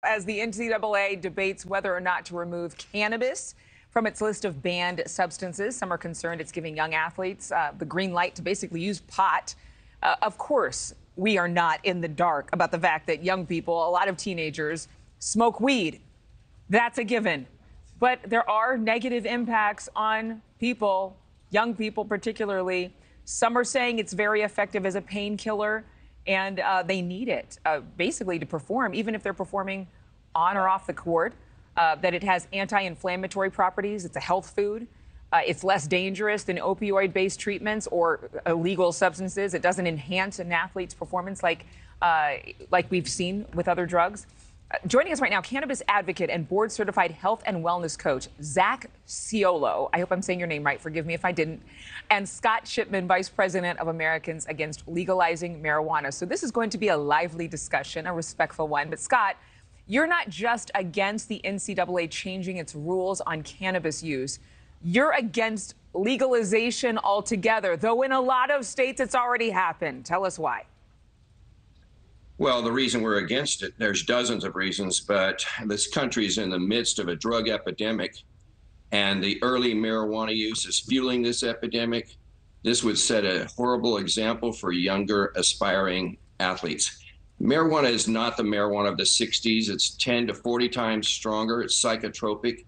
as the NCAA debates whether or not to remove cannabis from its list of banned substances. Some are concerned it's giving young athletes the green light to basically use pot. Of course, we are not in the dark about the fact that young people, a lot of teenagers, smoke weed. That's a given. But there are negative impacts on people, young people particularly. Some are saying it's very effective as a painkiller, and they need it basically to perform, even if they're performing on or off the court, that it has anti-inflammatory properties. It's a health food. It's less dangerous than opioid-based treatments or illegal substances. It doesn't enhance an athlete's performance like we've seen with other drugs. Joining us right now, cannabis advocate and board-certified health and wellness coach, Zach Sciolo. I hope I'm saying your name right. Forgive me if I didn't. And Scott Chipman, vice president of Americans Against Legalizing Marijuana. So this is going to be a lively discussion, a respectful one. But Scott, you're not just against the NCAA changing its rules on cannabis use. You're against legalization altogether, though in a lot of states it's already happened. Tell us why. Well, the reason we're against it, there's dozens of reasons, but this country is in the midst of a drug epidemic, and the early marijuana use is fueling this epidemic. This would set a horrible example for younger aspiring athletes. Marijuana is not the marijuana of the 60s. It's 10 to 40 times stronger. It's psychotropic.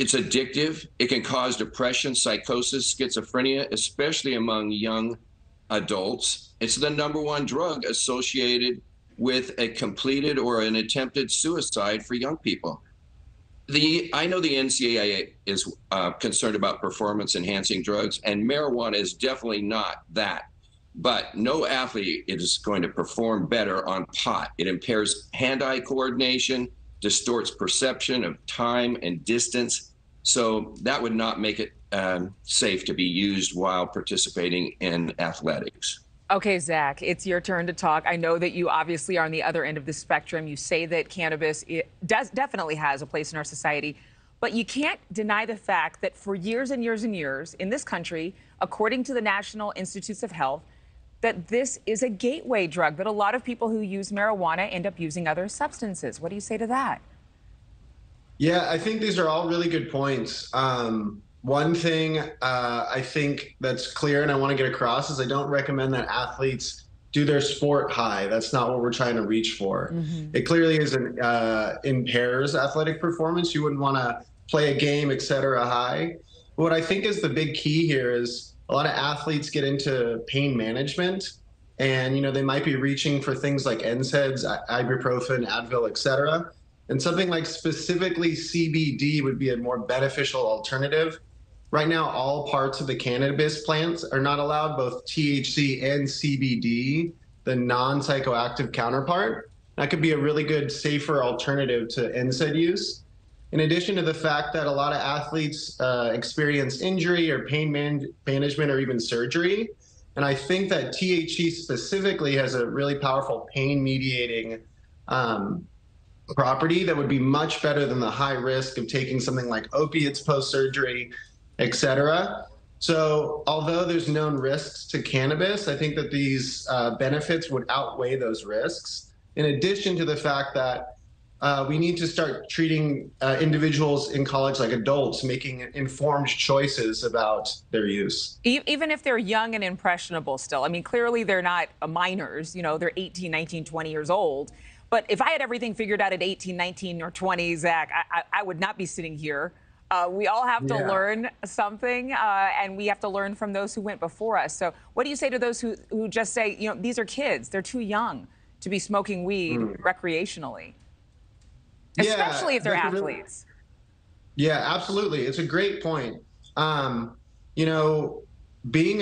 It's addictive. It can cause depression, psychosis, schizophrenia, especially among young adults. It's the #1 drug associated with a completed or an attempted suicide for young people. I know the NCAA is concerned about performance-enhancing drugs, and marijuana is definitely not that. But no athlete is going to perform better on pot. It impairs hand-eye coordination, distorts perception of time and distance. So that would not make it safe to be used while participating in athletics. Okay, Zach, it's your turn to talk. I know that you obviously are on the other end of the spectrum. You say that cannabis definitely has a place in our society, but you can't deny the fact that for years and years and years in this country, according to the National Institutes of Health, that this is a gateway drug, that a lot of people who use marijuana end up using other substances. What do you say to that? Yeah, I think these are all really good points. One thing I think that's clear and I want to get across is I don't recommend that athletes do their sport high. That's not what we're trying to reach for. It clearly impairs athletic performance. You wouldn't want to play a game, et cetera, high. But what I think is the big key here is a lot of athletes get into pain management, and they might be reaching for things like NSAIDs, ibuprofen, Advil, et cetera. And something like specifically CBD would be a more beneficial alternative. Right now, all parts of the cannabis plants are not allowed, both THC and CBD, the non-psychoactive counterpart. That could be a really good, safer alternative to NSAID use. In addition to the fact that a lot of athletes experience injury or pain management or even surgery. And I think that THC specifically has a really powerful pain-mediating property that would be much better than the high risk of taking something like opiates post-surgery, et cetera. So although there's known risks to cannabis, I think that these benefits would outweigh those risks. In addition to the fact that we need to start treating individuals in college like adults, making informed choices about their use. Even if they're young and impressionable still. I mean, clearly they're not minors, they're 18, 19, 20 years old. But if I had everything figured out at 18, 19, or 20, Zach, I would not be sitting here. We all have to learn something, and we have to learn from those who went before us. So what do you say to those who just say, these are kids, they're too young to be smoking weed recreationally? Especially if they're athletes. Yeah, absolutely. It's a great point. Being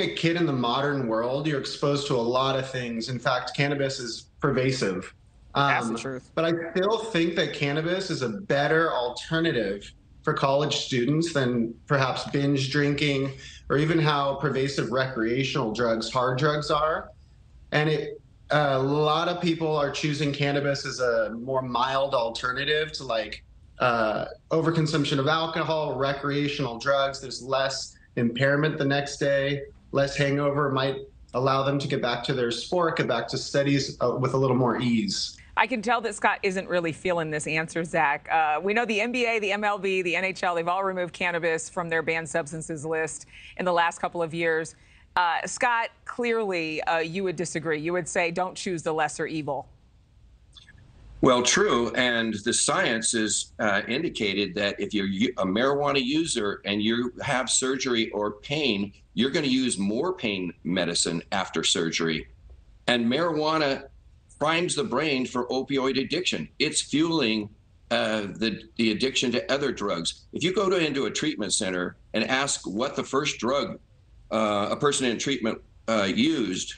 a kid in the modern world, you're exposed to a lot of things. In fact, cannabis is pervasive. That's the truth. But I still think that cannabis is a better alternative for college students than perhaps binge drinking or even how pervasive recreational drugs, hard drugs are. And a lot of people are choosing cannabis as a more mild alternative to overconsumption of alcohol, recreational drugs. There's less impairment the next day, less hangover, might allow them to get back to their sport, get back to studies with a little more ease. I can tell that Scott isn't really feeling this answer, Zach. We know the NBA, the MLB, the NHL, they've all removed cannabis from their banned substances list in the last couple of years. Scott, clearly you would disagree. You would say don't choose the lesser evil. Well, true. And the science has indicated that if you're a marijuana user and you have surgery or pain, you're going to use more pain medicine after surgery. And marijuana primes the brain for opioid addiction. It's fueling the addiction to other drugs. If you go into a treatment center and ask what the first drug a person in treatment used,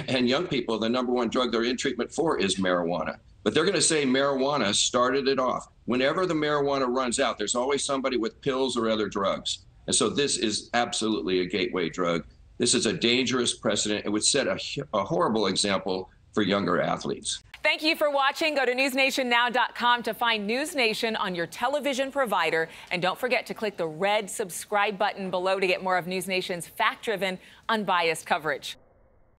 and young people, the number one drug they're in treatment for is marijuana. But they're going to say marijuana started it off. Whenever the marijuana runs out, there's always somebody with pills or other drugs. And so this is absolutely a gateway drug. This is a dangerous precedent. It would set a horrible example for younger athletes. Thank you for watching. Go to newsnationnow.com to find NewsNation on your television provider. And don't forget to click the red subscribe button below to get more of NewsNation's fact-driven, unbiased coverage.